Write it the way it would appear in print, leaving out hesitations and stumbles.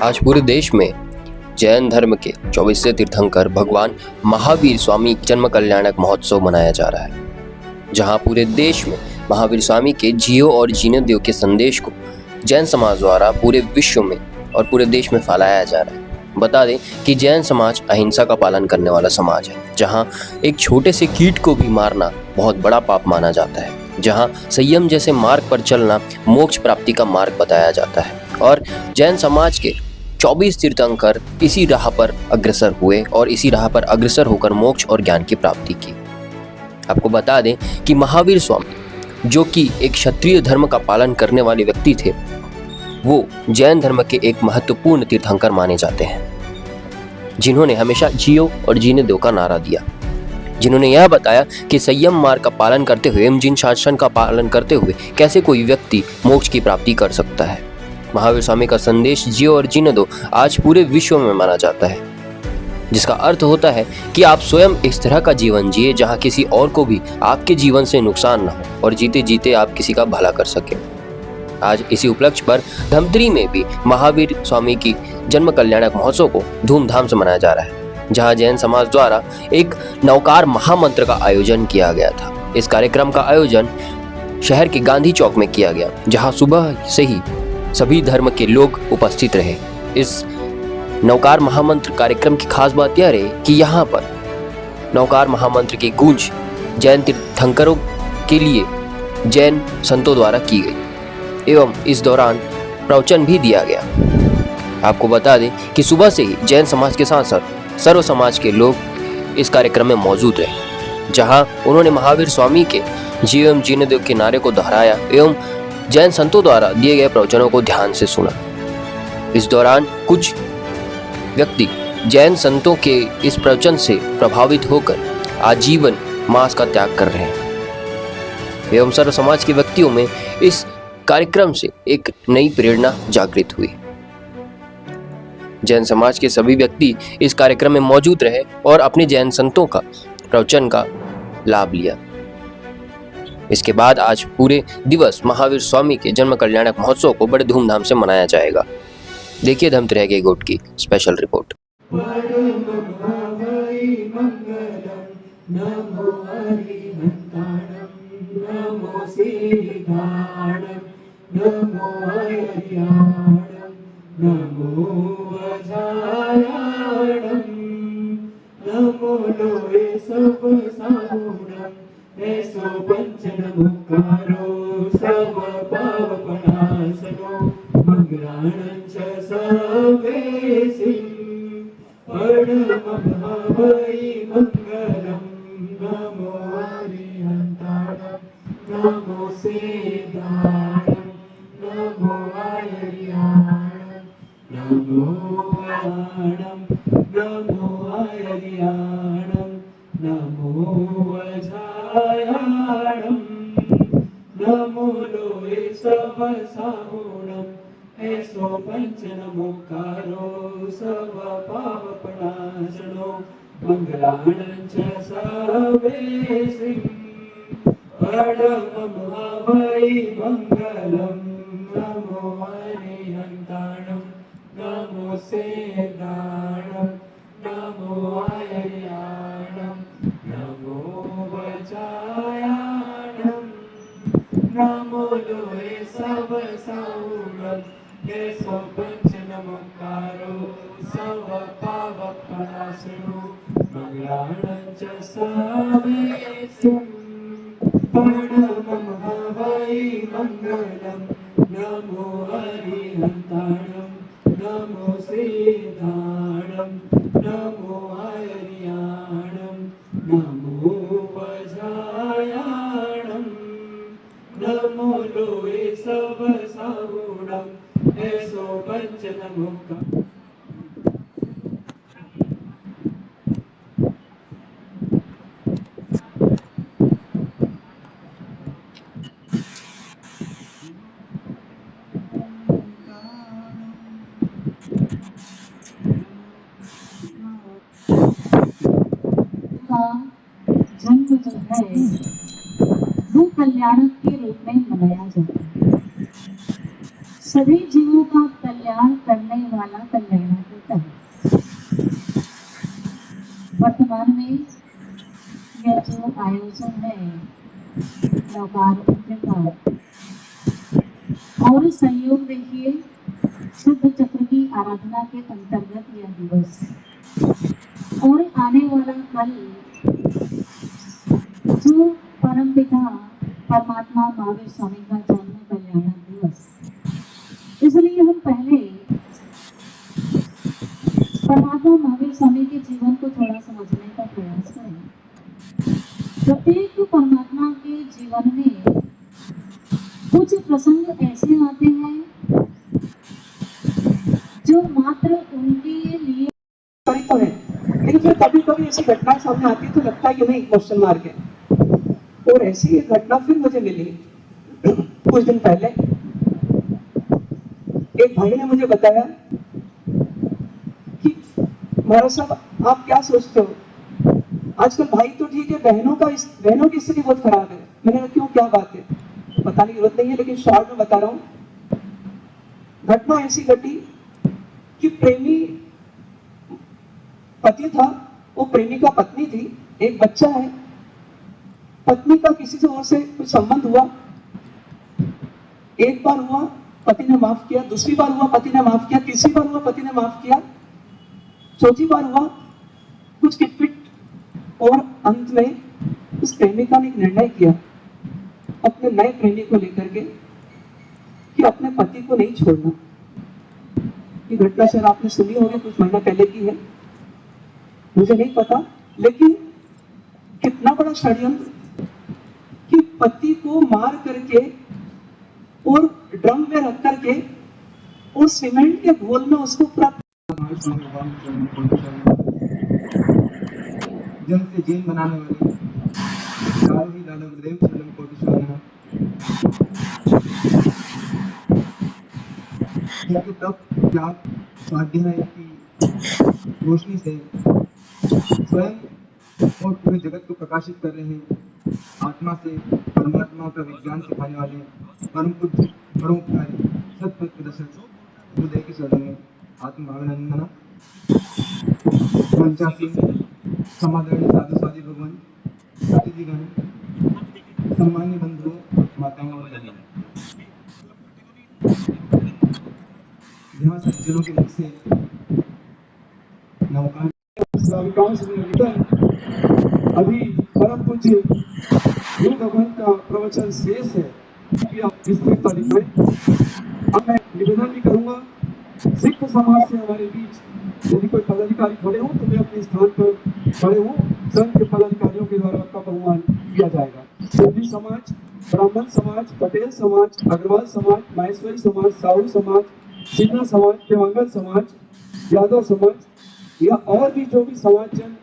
आज पूरे देश में जैन धर्म के 24वें तीर्थंकर भगवान महावीर स्वामी जन्म कल्याणक महोत्सव मनाया जा रहा है, जहां पूरे देश में महावीर स्वामी के जियो और जीने दो के संदेश को जैन समाज द्वारा पूरे विश्व में और पूरे देश में फैलाया जा रहा है। बता दें कि जैन समाज अहिंसा का पालन करने वाला समाज है, जहां एक छोटे से कीट को भी मारना बहुत बड़ा पाप माना जाता है, जहां संयम जैसे मार्ग पर चलना मोक्ष प्राप्ति का मार्ग बताया जाता है। और जैन समाज के 24 तीर्थंकर इसी राह पर अग्रसर हुए और इसी राह पर अग्रसर होकर मोक्ष और ज्ञान की प्राप्ति की। आपको बता दें कि महावीर स्वामी, जो कि एक क्षत्रिय धर्म का पालन करने वाले व्यक्ति थे, वो जैन धर्म के एक महत्वपूर्ण तीर्थंकर माने जाते हैं, जिन्होंने हमेशा जियो और जीने दो का नारा दिया, जिन्होंने यह बताया कि संयम मार्ग का पालन करते हुए एवं जिन शासन का पालन करते हुए कैसे कोई व्यक्ति मोक्ष की प्राप्ति कर सकता है। महावीर स्वामी का संदेश जियो और जीने दो आज पूरे विश्व में माना जाता है, जिसका अर्थ होता है कि आप स्वयं इस तरह का जीवन जिए जहां किसी और को भी आपके जीवन से नुकसान न हो और जीते जीते आप किसी का भला कर सकें। आज इसी उपलक्ष्य पर धमतरी में भी महावीर स्वामी की जन्म कल्याणक महोत्सव को धूमधाम से मनाया जा रहा है, जहां जैन समाज द्वारा एक नवकार महामंत्र का आयोजन किया गया था। इस कार्यक्रम का आयोजन शहर के गांधी चौक में किया गया, जहां सुबह से ही सभी धर्म के लोग उपस्थित रहे। इस नवकार महामंत्र कार्यक्रम की खास बात यह रही कि यहाँ पर नवकार महामंत्र की गूंज जैन तीर्थंकरों के लिए जैन संतों द्वारा की गई एवं इस दौरान प्रवचन भी दिया गया। आपको बता दें कि सुबह से ही जैन समाज के साथ साथ सर्व समाज के लोग इस कार्यक्रम में मौजूद रहे, जहां उन्होंने महावीर स्वामी के जियो एवं जीने दो के नारे को दोहराया एवं जैन संतों द्वारा दिए गए प्रवचनों को ध्यान से सुना। इस दौरान कुछ व्यक्ति जैन संतों के इस प्रवचन से प्रभावित होकर आजीवन मांस का त्याग कर रहे हैं एवं सर्व समाज के व्यक्तियों में इस कार्यक्रम से एक नई प्रेरणा जागृत हुई। जैन समाज के सभी व्यक्ति इस कार्यक्रम में मौजूद रहे और अपने जैन संतों का प्रवचन का लाभ लिया। इसके बाद आज पूरे दिवस महावीर स्वामी के जन्म कल्याणक महोत्सव को बड़े धूमधाम से मनाया जाएगा। देखिए धमतरी के गोट की स्पेशल रिपोर्ट। ऐसो पंचन मुक्कारो सब पावपनासनो मंगलानंच सर्वेसिं परमभावै मंगलम नमो हरिहंताणं नमो सेदाणं नमो हरियाणं नमो वाणं नमो हरियाणं नमो वज्रायाणं नमो लोहे सब साहुणं ऐसो पंचन मुक्कारो सब पावपनाशनो मंगलाणं च सर्वेसिं परमभावै मंगलम नमो हरिहंताणं नमो सेदाणं नमो हरियाणं नमो वज्रायाणं नमो लोहे सब साहुणं ऐसो पंचन मुक्कारो सब पावपनाशनो मंगलाणं च सर्वेसिं परमभावै मंगलम नमो हरिहंताणं नमो सेदाणं नमो हरियाणं नमो वज्रायाणं नमो लोहे सब साहुणं ऐसो पंचन मुक्कारो जन्म जो है वो कल्याणक के रूप में मनाया जाता है। सभी जीवों का कल्याण करने वाला कल्याणाकृत है। वर्तमान में यह जो आयोजन है नवकार का और सहयोग देखिए शुद्ध चक्र की आराधना के अंतर्गत यह दिवस और आने वाला कल जो परम पिता परमात्मा महावीर स्वामी का जन्म कल्याण दिवस, इसलिए हम पहले परमात्मा महावीर स्वामी के जीवन को थोड़ा समझने का प्रयास करें। प्रत्येक परमात्मा के जीवन में कुछ प्रसंग ऐसे आते हैं जो मात्र उनके लिए तो है, लेकिन फिर कभी कभी ऐसी घटनाएं सामने आती है तो लगता है कि नहीं क्वेश्चन मार्क है। और ऐसी एक घटना फिर मुझे मिली कुछ दिन पहले। एक भाई ने मुझे बताया कि महाराज साहब आप क्या सोचते हो, आजकल भाई तो ठीक है, बहनों की स्थिति बहुत खराब है। मैंने कहा क्यों, क्या बात है? बताने की जरूरत नहीं है, लेकिन शॉर्ट में बता रहा हूँ। घटना ऐसी घटी कि प्रेमी पति था, वो प्रेमिका पत्नी थी, एक बच्चा है। पत्नी का किसी से और से कुछ संबंध हुआ, एक बार हुआ पति ने माफ किया, दूसरी बार हुआ पति ने माफ किया, तीसरी बार हुआ पति ने माफ किया, चौथी बार हुआ कुछ किटपिट, और अंत में उस प्रेमिका ने एक निर्णय किया अपने नए प्रेमी को लेकर के कि अपने पति को नहीं छोड़ना। ये घटना शायद आपने सुनी होगी, कुछ महीना पहले की है, मुझे नहीं पता, लेकिन कितना बड़ा षड्यंत्र कि पति को मार करके और ड्रम में रख करके और सीमेंट के घोल में उसको पूरा जन से जीन बनाने वाले काल ही लाला गुरुदेव चरण कोटि शरणम। जिनके तप त्याग स्वाध्याय की रोशनी से स्वयं और पूरे जगत को प्रकाशित कर रहे हैं, आत्मा से परमात्मा का विज्ञान सिखाने वाले परम पूज्य परोपकारी सत्य प्रदर्शक गुरुदेव के शरण में आत्माभिनंदन। पंचासी समादरणीय साधु साधी भगवान, अतिथिगण, सम्मान्य बंधुओं, माताओं और बहनों, यहाँ सज्जनों के मुख से नवकार अभी परम पूज्य गुरु भगवान का प्रवचन शेष है कि आप विस्तृत तारीख में। अब मैं निवेदन भी करूंगा सिख समाज से हमारे बीच यदि कोई पदाधिकारी खड़े हो तो वे अपने स्थान पर खड़े हो, संघ के पदाधिकारियों के द्वारा आपका बहुमान किया जाएगा। सिंधी समाज, ब्राह्मण समाज, पटेल समाज, अग्रवाल समाज, माहेश्वरी समाज, साहू समाज, सिन्हा समाज, देवांगन समाज, यादव समाज या और भी जो भी समाज जन